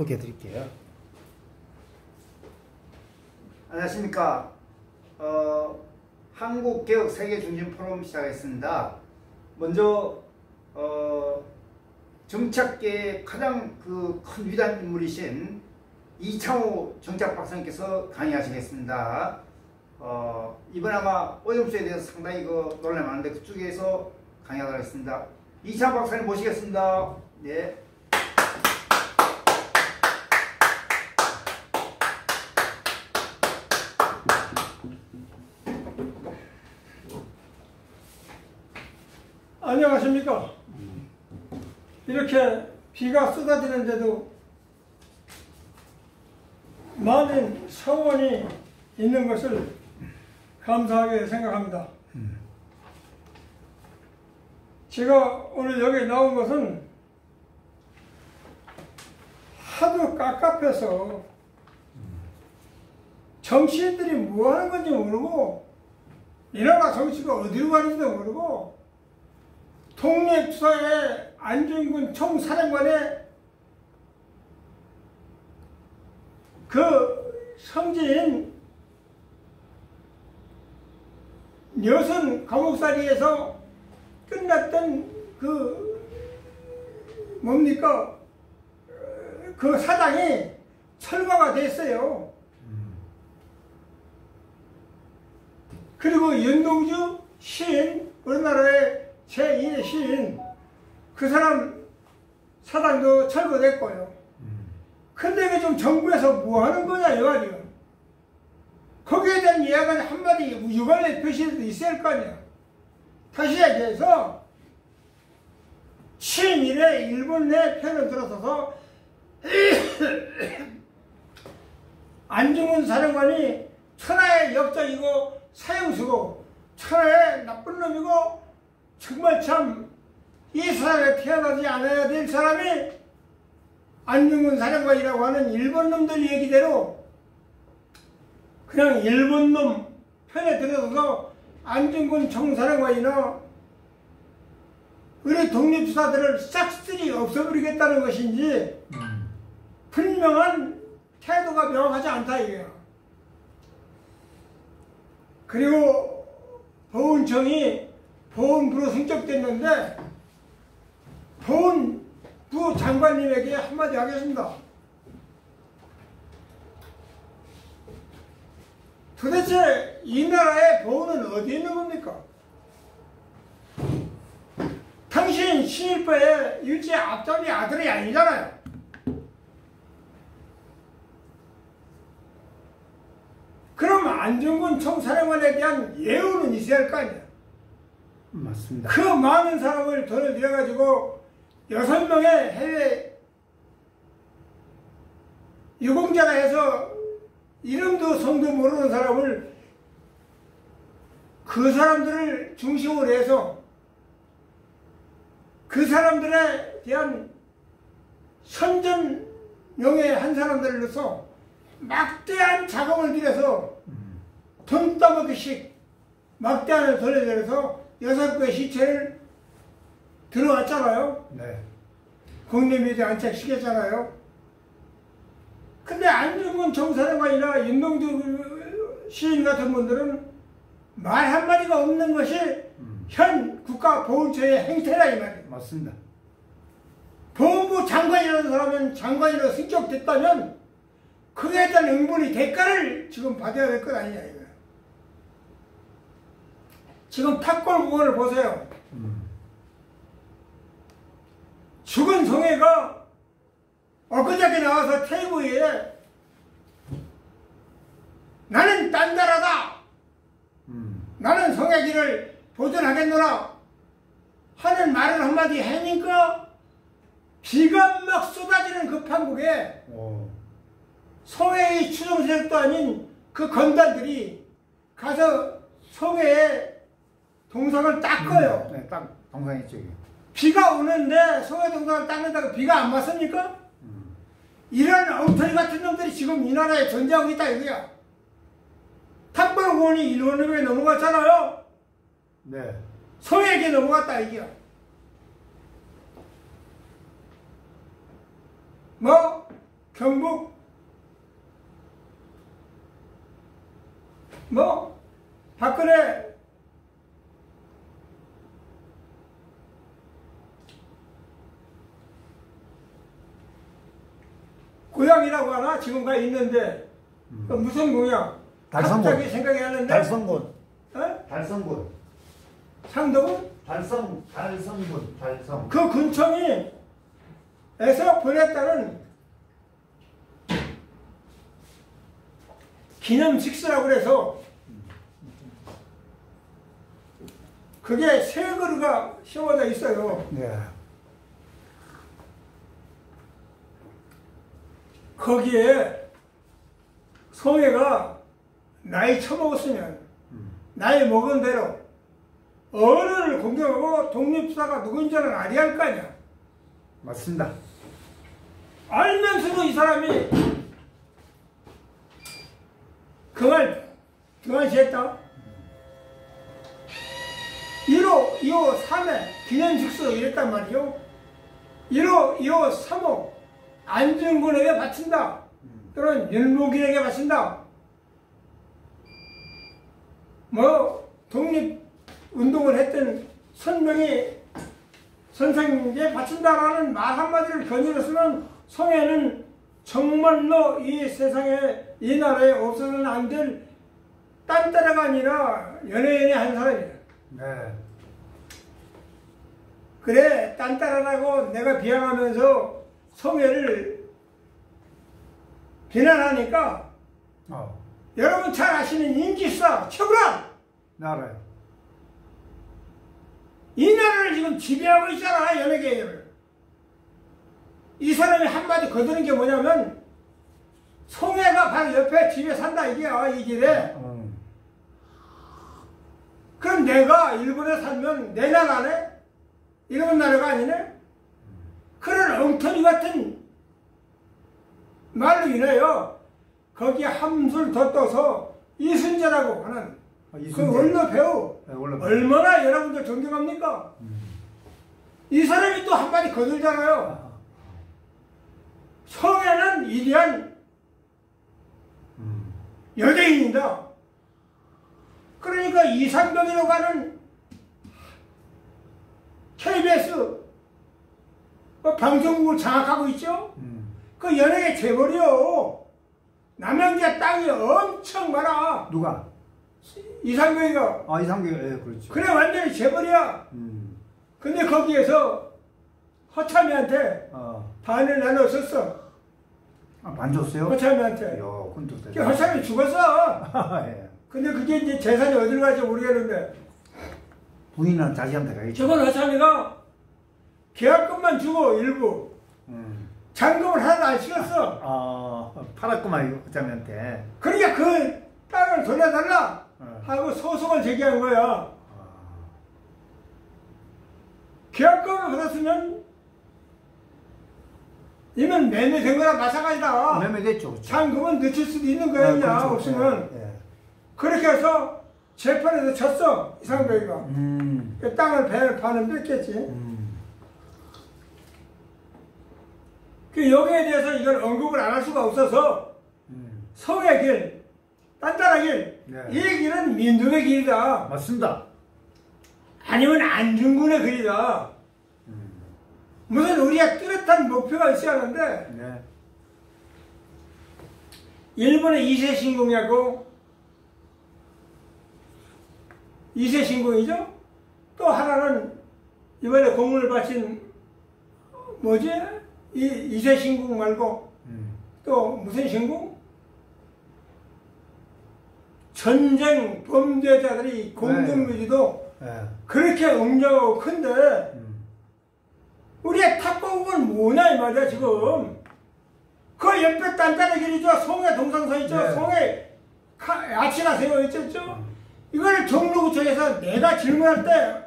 소개해 드릴게요. 안녕하십니까. 한국개혁 세계중심 포럼 시작했습니다. 먼저 정착계의 가장 큰 위대한 인물이신 이창호 정착박사님께서 강의하시겠습니다. 이번에 아마 오염수에 대해서 상당히 논란이 많은데 그쪽에서 강의하도록 하겠습니다. 이창호 박사님 모시겠습니다. 네. 안녕하십니까. 이렇게 비가 쏟아지는데도 많은 서원이 있는 것을 감사하게 생각합니다. 제가 오늘 여기 나온 것은 하도 깝깝해서 정치인들이 뭐 하는 건지 모르고 이 나라 정치가 어디로 가는지도 모르고 독립투사의 안중근 총사령관의 그 성지인 여선 감옥살이에서 끝났던 그 사당이 철거가 됐어요. 그리고 윤동주 시인, 우리나라의 제2의 시인, 그 사람 사당도 철거됐고요. 근데 이게 좀 정부에서 뭐 하는 거냐 이거죠. 거기에 대한 이야기는 한마디 유감의 표시도 있어야 할 거 아니야. 다시 얘기해서 친일의 일본 내 편을 들어서서 안중근 사령관이 천하의 역적이고 사형수고 천하의 나쁜 놈이고 정말 참 이 세상에 태어나지 않아야 될 사람이 안중근 사령관이라고 하는 일본 놈들 얘기대로 그냥 일본 놈 편에 들어서서 안중근 총사령관이나 우리 독립투사들을 싹쓸이 없애버리겠다는 것인지 분명한 태도가 명확하지 않다 이거야. 그리고 보훈청이 보훈부로 승격됐는데 보훈부 장관님에게 한마디 하겠습니다. 도대체 이 나라의 보훈은 어디 있는 겁니까? 당신 신일파의 일제 앞잡이 아들이 아니잖아요. 그럼 안중근 총사령관에 대한 예우는 있어야 할 거 아니야. 맞습니다. 그 많은 사람을 돈을 들여가지고 6명의 해외 유공자라 해서 이름도 성도 모르는 사람을 그 사람들을 중심으로 해서 그 사람들에 대한 선전용의 한 사람들로서 막대한 자금을 들여서 돈 따먹기씩 막대한 돈을 들여서 6개의 시체를 들어왔잖아요. 네. 국립미대 안착시켰잖아요. 근데 안중근 총사령관이나 윤동주 시인 같은 분들은 말 한마디가 없는 것이 현 국가보훈처의 행태라 이 말이에요. 맞습니다. 보훈부 장관이라는 사람은 장관으로 승격됐다면 그에 대한 응분이 대가를 지금 받아야 될 것 아니냐 이거예요. 지금 탑골공원을 보세요. 죽은 송해가 엊그저께 나와서 테이블 나는 딴 나라다. 나는 송해기를 보존하겠노라 하는 말을 한마디 하니까 비가 막 쏟아지는 그 판국에 송해의 추종 세력도 아닌 그 건달들이 가서 송해의 동상을 닦아요. 네, 딱 동상 있죠. 비가 오는데 송해 동상을 닦는다고 비가 안 맞습니까? 이런 엉터리 같은 놈들이 지금 이 나라에 존재하고 있다 이거야. 탑골공원이 일본에 넘어갔잖아요. 네. 송해에게 넘어갔다 이거야. 뭐 경북 뭐 박근혜 고향이라고 하나 지금 가 있는데 그 무슨 고향? 달성군. 갑자기 생각이 나는데 달성군. 어? 달성군. 상도군? 달성군. 달성. 그 군청에서 보냈다는 기념식사라고 그래서 그게 세 그루가 씌워져 있어요. 네. 거기에 송해가 나이 처먹었으면 나이 먹은 대로 어른을 공경하고 독립사가 누군지는 알아야 할 거 아니야. 맞습니다. 알면서도 이 사람이 그 말 등한시했다. 1호, 2호, 3회 기념식서 이랬단 말이요. 1호, 2호, 3호 안중근에게 바친다. 또는 윤무길에게 바친다. 뭐 독립운동을 했던 선명히 선생님에게 바친다라는 말 한마디를 건드렸으면 송해는 정말로 이 세상에 이 나라에 없어서는 안 될 딴따라가 아니라 연예인의 한 사람이야. 네. 그래 딴따라라고 내가 비하하면서 송해를 비난하니까 여러분 잘 아시는 인기스타 최불암 네, 알아요. 이 나라를 지금 지배하고 있잖아. 연예계를. 이 사람이 한마디 거두는 게 뭐냐면 송해가 바로 옆에 집에 산다 이게야. 이 길에. 그럼 내가 일본에 살면 내 나라네? 일본 나라가 아니네? 그런 엉터리 같은 말로 인하여 거기에 함수를 더 떠서 이순재라고 하는 그 원로 배우 네, 원로 얼마나 여러분들 존경합니까? 이 사람이 또 한마디 거들잖아요. 송해는 위대한 여대인이다. 그러니까 이상병이라고 하는 KBS 방송국을 장악하고 있죠? 그 연예계 재벌이요. 남양주에 땅이 엄청 많아. 누가? 이상병이가. 아, 이상경. 예, 그렇죠. 그래 완전히 재벌이야. 근데 거기에서 허참이한테 반을 나눠줬어. 아, 반 줬어요? 허참이한테. 이야, 그건 또 그 허참이 죽었어. 예. 근데 그게 이제 재산이 어디로 갈지 모르겠는데 부인은 자기한테 가겠죠. 저번 허참이가 계약금만 주고 일부 잔금을 하나도 안 시켰어. 팔았구만, 어쩌면한테. 그러니까 그 땅을 돌려달라 하고 소송을 제기한 거야. 계약금을 받았으면 이면 매매된 거랑 마찬가지다. 매매됐죠. 그렇죠. 잔금은 늦출 수도 있는 거야. 그렇죠. 없으면. 예, 예. 그렇게 해서 재판에서 졌어. 이상벽이가. 그 땅을 반은 뺏겼지. 그 여기에 대해서 이걸 언급을 안 할 수가 없어서 성의 길, 딴따라 길, 네. 이 길은 민중의 길이다. 맞습니다. 아니면 안중근의 길이다. 무슨 우리가 뚜렷한 목표가 있어야 하는데 네. 일본의 이세 신궁이하고 이세 신궁이죠. 또 하나는 이번에 공을 바친 뭐지? 이세 신궁 말고 또 무슨 신궁? 전쟁 범죄자들이 공동묘지도 네. 그렇게 웅장하고 큰데 우리의 탑공은 뭐냐 이 말이야 지금. 그 옆에 딴딴한 길이죠. 송해 동상선 있죠. 네. 송해 아치가 세워 있죠. 이걸 종로구청에서 내가 질문할 때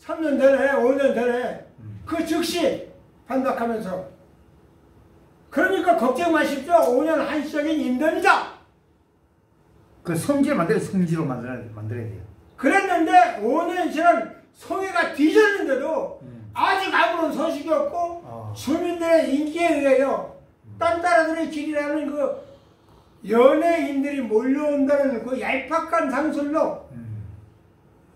3년 전에 5년 전에 그 즉시 반박하면서 그러니까 걱정 마십시오. 5년 한시적인 임대입니다. 그 성지를 성지로 만들어야 돼요. 그랬는데 5년 지난 송해가 뒤졌는데도 아직 아무런 소식이 없고 주민들의 인기에 의하여 딴따라들의 길이라는 그 연예인들이 몰려온다는 그 얄팍한 상술로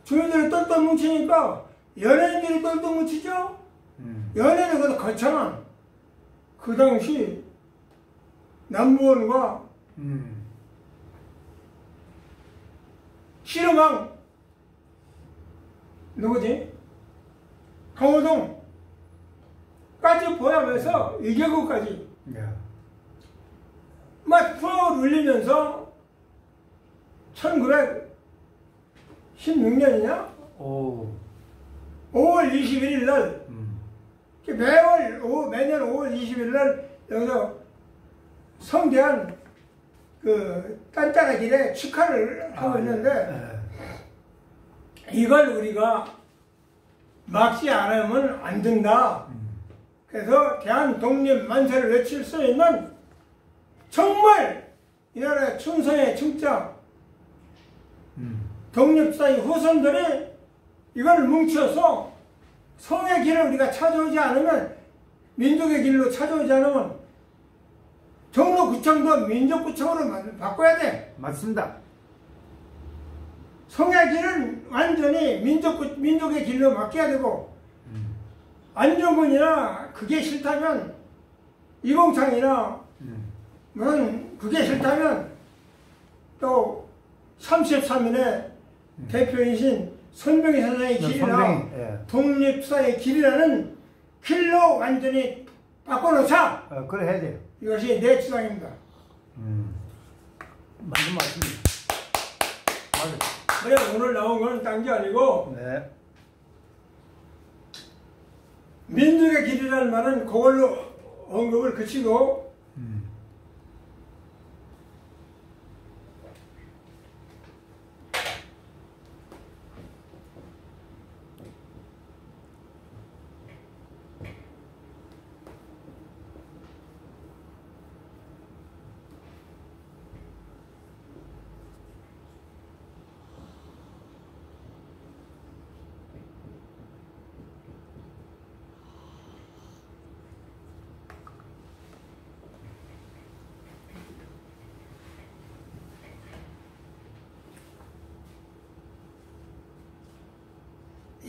주민들이 똘똘 뭉치니까 연예인들이 똘똘 뭉치죠? 연예인은 그 거창한 그 당시 남부원과 신흥왕 누구지? 강호동까지 포함해서 이계국까지 네. 막 풀어 눌리면서 1916년이냐? 오. 5월 21일 날 매년 5월 20일 날 여기서 성대한 그 딴따라 길에 축하를 하고 있는데 이걸 우리가 막지 않으면 안 된다. 그래서 대한 독립 만세를 외칠 수 있는 정말 이 나라의 충성의 충자 독립사의 후손들이 이걸 뭉쳐서 성의 길을 우리가 찾아오지 않으면 민족의 길로 찾아오지 않으면 종로구청도 민족구청으로 바꿔야 돼. 맞습니다. 성의 길은 완전히 민족의 길로 맡겨야 되고 안종근이나 그게 싫다면 이봉창이나 무슨 그게 싫다면 또 33인의 대표이신 손병희 선생의 길이나 독립사의 길이라는 길로 완전히 바꿔놓자. 그래 해야 돼요. 이것이 내 주장입니다. 맞는 말씀입니다. 맞아요. 그래 오늘 나온 건 딴 게 아니고 네. 민족의 길이라는 말은 그걸로 언급을 그치고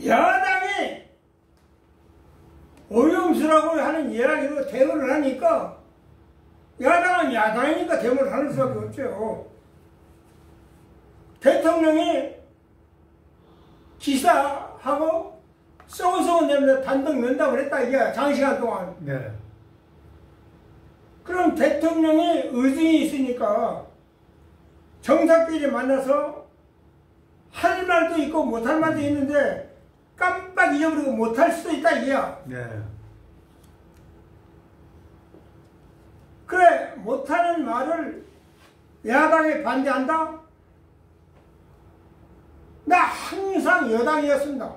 야당이 오염수라고 하는 이야기로 대응을 하니까 야당은 야당이니까 대응을 하는 수밖에 없죠. 대통령이 기사하고 쏘쏘 내면서 단독 면담을 했다 이게 장시간 동안. 네. 그럼 대통령이 의중이 있으니까 정상끼리 만나서 할 말도 있고 못할 말도 있는데 깜빡 잊어버리고 못할 수도 있다 이게야. 네. 그래 못하는 말을 야당에 반대한다? 나 항상 여당이었습니다.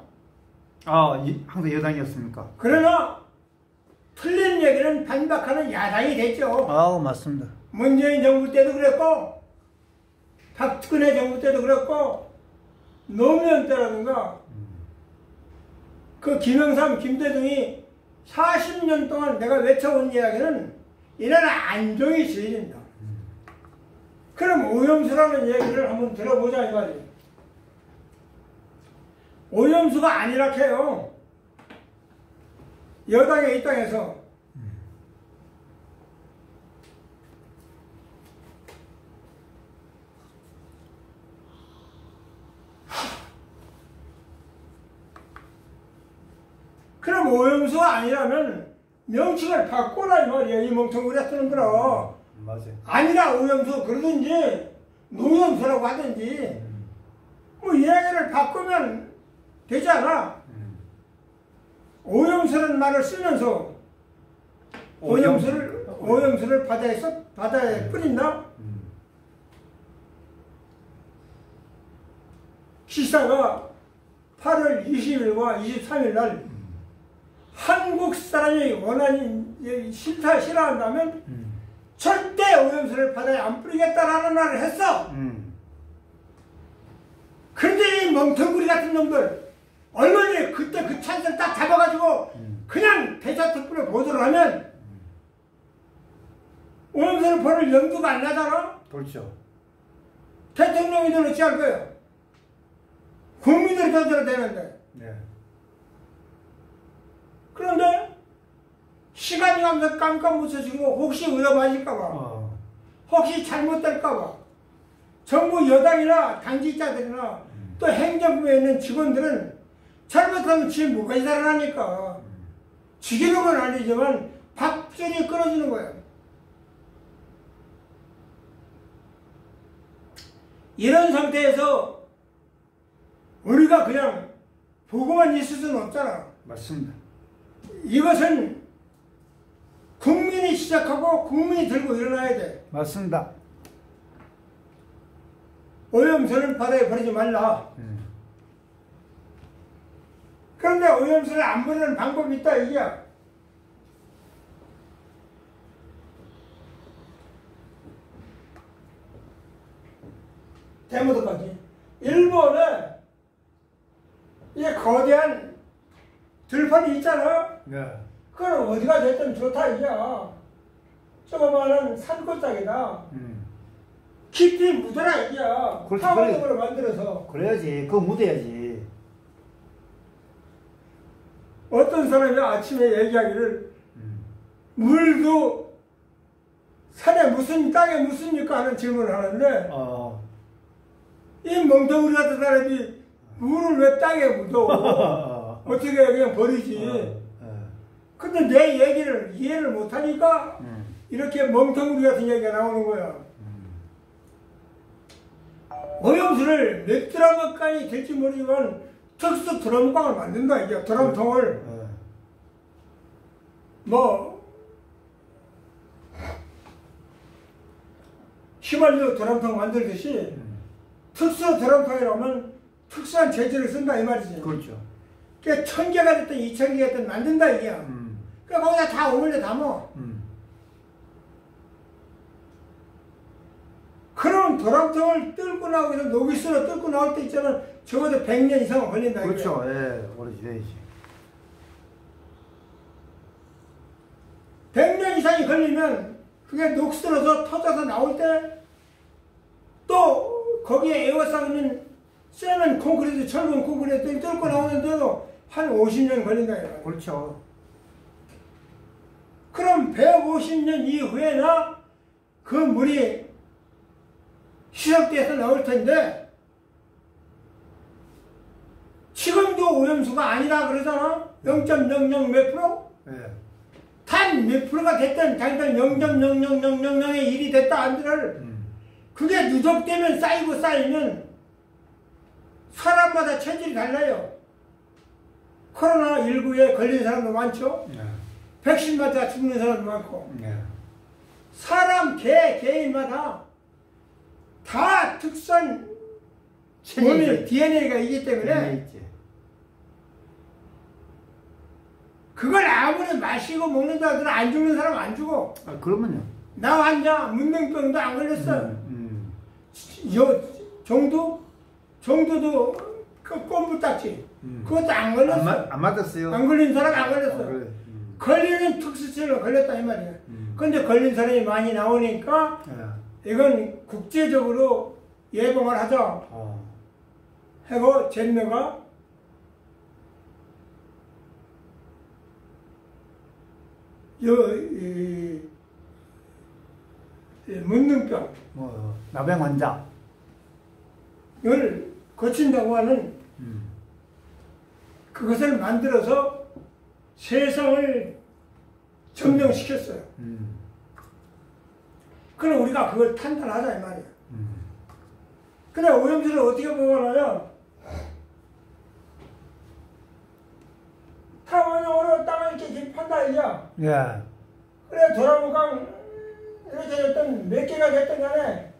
항상 여당이었습니까? 그러나 틀린 얘기는 반박하는 야당이 됐죠. 맞습니다. 문재인 정부 때도 그랬고 박근혜 정부 때도 그랬고 노무현 때라든가 그 김영삼, 김대중이 40년 동안 내가 외쳐온 이야기는 이 나라 안정이 지어진다. 그럼 오염수라는 얘기를 한번 들어보자 이 말이에요. 오염수가 아니라 해요. 여당의 입장에서 그럼 오염수가 아니라면 명칭을 바꿔라 이 말이야. 이 멍청구리가 쓰는 거라. 맞아요. 아니라 오염수 그러든지 노염수라고 하든지 뭐 이야기를 바꾸면 되지 않아. 오염수라는 말을 쓰면서 오염수를 바다에 뿌린다? 기사가 8월 20일과 23일 날 한국 사람이 원하는 싫어한다면 절대 오염수를 바다에 안 뿌리겠다라는 말을 했어. 그런데 이 멍텅구리 같은 놈들 얼마나 그때 그 찬스를 딱 잡아가지고 그냥 대자특보를 보도를 하면 오염수는 버릴 염두가 안 나잖아? 그렇죠. 대통령이든 어찌 할 거예요? 국민들이 떠들어야 되는데. 네. 그런데 시간이 가면서 깜깜 웃어지고 혹시 위험하실까봐 혹시 잘못될까봐 정부 여당이나 당직자들이나 또 행정부에 있는 직원들은 잘못하면 지 뭐가 살아나니까 죽이는 건 아니지만 밥줄이 끊어지는 거예요. 이런 상태에서 우리가 그냥 보고만 있을 수는 없잖아. 맞습니다. 이것은 국민이 시작하고 국민이 들고 일어나야 돼. 맞습니다. 오염수는 바다에 버리지 말라. 그런데 오염수를 안 버리는 방법이 있다 이게야. 대모도까지. 일본에 이 거대한 들판이 있잖아. 네. 그건 어디가 됐든 좋다 이게야. 조그마한 산골짜기다. 깊이 묻어라 이게야. 그렇지, 타원형으로 만들어서. 그래야지. 그거 묻어야지. 어떤 사람이 아침에 얘기하기를 물도 산에 무슨 땅에 묻습니까 하는 질문을 하는데 이 멍텅이 같은 사람이 물을 왜 땅에 묻어? 어떻게 그냥 버리지. 근데 내 얘기를 이해를 못하니까 이렇게 멍텅이 같은 얘기가 나오는 거야. 오염수를 몇 드럼까지 될지 모르지만 특수 드럼광을 만든다 이게. 드럼통을 뭐 휘발유 드럼통 만들듯이 특수 드럼통이라면 특수한 재질을 쓴다 이 말이지. 그렇죠. 그러니까 1000개가 됐든 2000개가 됐든 만든다 이게야. 그러니까 거기다 다 오물려 담어. 그런 드럼통을 뚫고 나오기 전에 노기스로 뚫고 나올 때 있잖아. 적어도 100년 이상은 걸린다. 그렇죠. 예, 오래 지내야지. 100년 이상이 걸리면 그게 녹슬어서 터져서 나올 때 또 거기에 에워싸 있는 세면 콘크리트, 철근 콘크리트를 뚫고 나오는데도 한 50년 걸린다. 그렇죠. 그럼 150년 이후에나 그 물이 희석돼서 나올 텐데 지금도 오염수가 아니라 그러잖아. 0.00 몇 프로? 네. 단 몇 프로가 됐든 자기들 0.00000의 일이 됐다 한들 그게 누적되면 쌓이고 쌓이면 사람마다 체질이 달라요. 코로나19에 걸린 사람도 많죠. 네. 백신 맞아 죽는 사람도 많고. 네. 사람 개인마다 다 특수한 몸의 DNA가 있기 때문에 그걸 아무리 마시고 먹는다 하더라도 안 죽는 사람 안 죽어. 그러면요. 나 환자 문명병도 안 걸렸어. 정도도 그 꼼부딱지 그것도 안 걸렸어. 안 맞았어요. 안 걸린 사람 안 걸렸어. 걸리는 특수체로 걸렸다 이 말이야. 근데 걸린 사람이 많이 나오니까 이건 국제적으로 예방을 하자 하고 젠너가 문능병 나병 환자를 거친다고 하는 그것을 만들어서 세상을 점령시켰어요. 그럼 우리가 그걸 판단하자 이 말이야. 그래 오염수를 어떻게 보관하냐? 타원형으로 땅을 이렇게 판다 이거야. 예. 그래 도라무강 이렇게 됐든 몇 개가 됐든 간에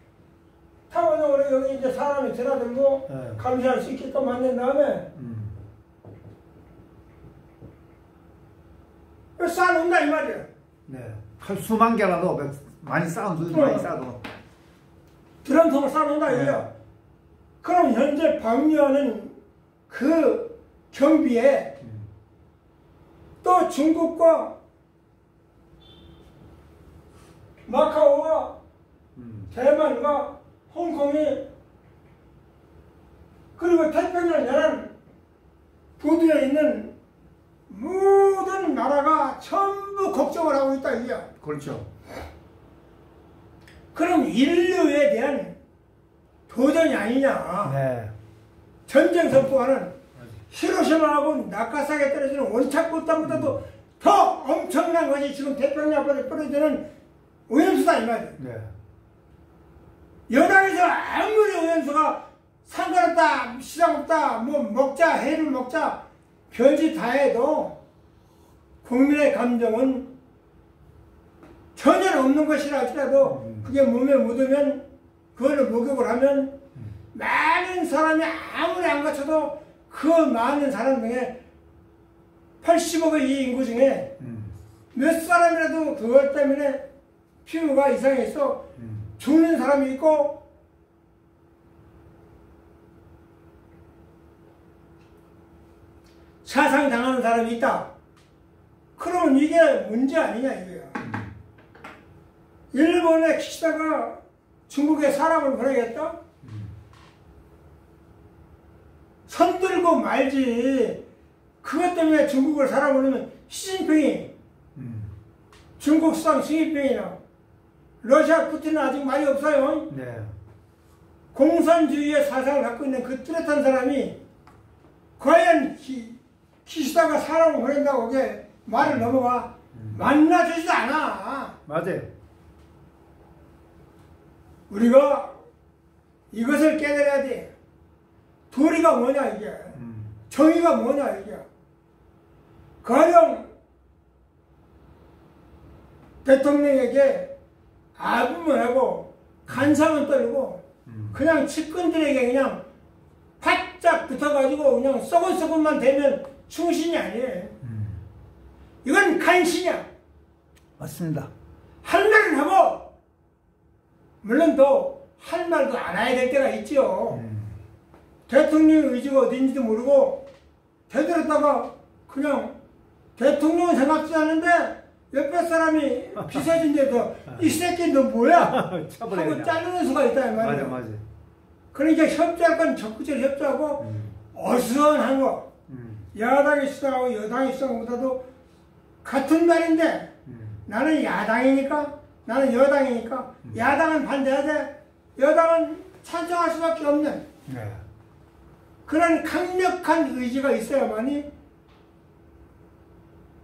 타원형으로 여기 이제 사람이 드나들고 감시할 수 있게끔 만든 다음에 쌓아놓는다 이 말이야. 네. 한 수만 개라도 많이 쌓아도 많이 쌓아도 드럼통을 쌓아놓는다 이거야. 그럼 현재 방류하는 그 경비에 또 중국과 마카오와 대만과 홍콩이 그리고 태평양 연안 부두에 있는 모든 나라가 전부 걱정을 하고 있다 이거야. 그렇죠. 그럼 인류에 대한 도전이 아니냐. 네. 전쟁 선포하는 히로시마하고 나카사키에 떨어지는 원착폭탄보다도 더 엄청난 것이 지금 태평양 앞에 떨어지는 오염수다 이 말이야. 네. 여당에서 아무리 오염수가 상관없다, 시장 없다, 뭐 먹자, 해를 먹자, 별짓 다 해도 국민의 감정은 전혀 없는 것이라 할지라도 그게 몸에 묻으면 그걸로 목욕을 하면 많은 사람이 아무리 안 갖춰도 그 많은 사람 중에 80억의 이 인구 중에 몇 사람이라도 그것 때문에 피부가 이상해서 죽는 사람이 있고 사상당하는 사람이 있다. 그러면 이게 문제 아니냐 이거야. 일본의 키시다가 중국에 사람을 보내겠다? 손들고 말지. 그것 때문에 중국을 사람 보내면 시진핑이 중국 수상 시진핑이나 러시아 푸틴은 아직 말이 없어요. 네. 공산주의의 사상을 갖고 있는 그 뚜렷한 사람이 과연 키시다가 사람을 보낸다고 그게 말을 넘어가 만나주지도 않아. 맞아요. 우리가 이것을 깨달아야 돼. 도리가 뭐냐 이게. 정의가 뭐냐 이게. 가령 대통령에게 아부만 하고 간상은 떨고 그냥 측근들에게 그냥 바짝 붙어가지고 그냥 썩은썩은만 되면 충신이 아니에요. 이건 간신이야. 맞습니다. 할 말은 하고 물론 또 할 말도 안 해야 될 때가 있죠. 대통령 의지가 어딘지도 모르고 되돌았다가 그냥 대통령은 생각지 않는데 옆에 사람이 비서진 데서 이 새끼 너 뭐야? 하고 자르는 수가 있다 이 말이야. 맞아. 그러니까 협조할 건 적극적으로 협조하고 어수선한 거. 야당이 수상하고 여당이 수상보다도 같은 말인데 나는 야당이니까 나는 여당이니까 야당은 반대해야 돼. 여당은 찬성할 수밖에 없는 네. 그런 강력한 의지가 있어야만이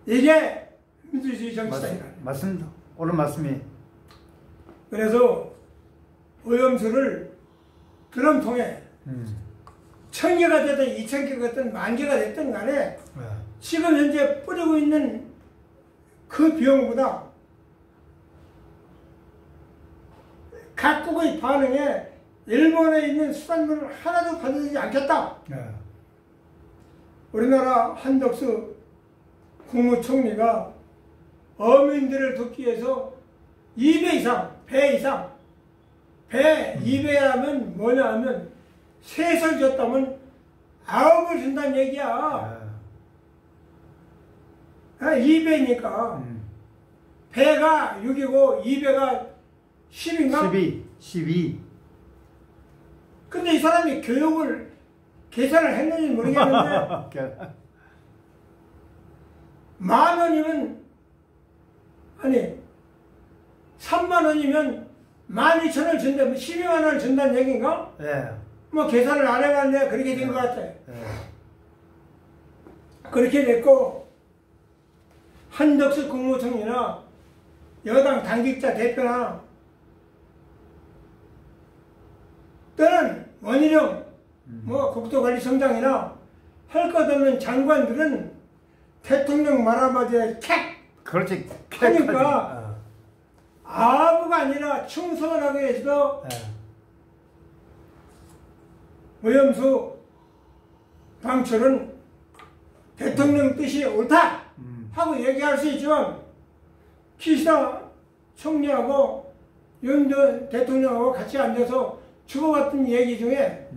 이게 민주주의 정치다. 맞습니다. 옳은 말씀이. 그래서 오염수를 드럼통에 1000개가 되든 2000개가 됐든 10,000개가 됐든 간에 네. 지금 현재 뿌리고 있는 그 비용보다 각국의 반응에 일본에 있는 수산물을 하나도 받아들이지 않겠다. 네. 우리나라 한덕수 국무총리가 어민들을 돕기 위해서 2배 이상, 배 이상, 배 2배라면 뭐냐 하면 셋을 줬다면 9을 준다는 얘기야. 2배니까 배가 6이고 2배가 10인가? 12. 근데 이 사람이 교육을 계산을 했는지 모르겠는데 10,000원이면 아니 30,000원이면 12,000원을 준다. 12만원을 준다는 얘기인가? 네. 뭐 계산을 안 해봤는데 그렇게 된 것 같아. 네. 그렇게 됐고 한덕수 국무총리나 여당 당직자 대표나 또는 원희룡 뭐 국토관리청장이나 할 것 없는 장관들은 대통령 말 한마디에 캣! 그렇지. 하니까 아부가 아니라 충성을 하기 위해서도 네. 오염수 방출은 대통령 뜻이 옳다 하고 얘기할 수 있지만 키시다 총리하고 윤 대통령하고 같이 앉아서 주고받던 얘기 중에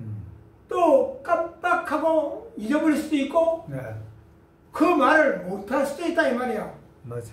또 깜빡하고 잊어버릴 수도 있고 네. 그 말을 못할 수도 있다 이 말이야. 맞아.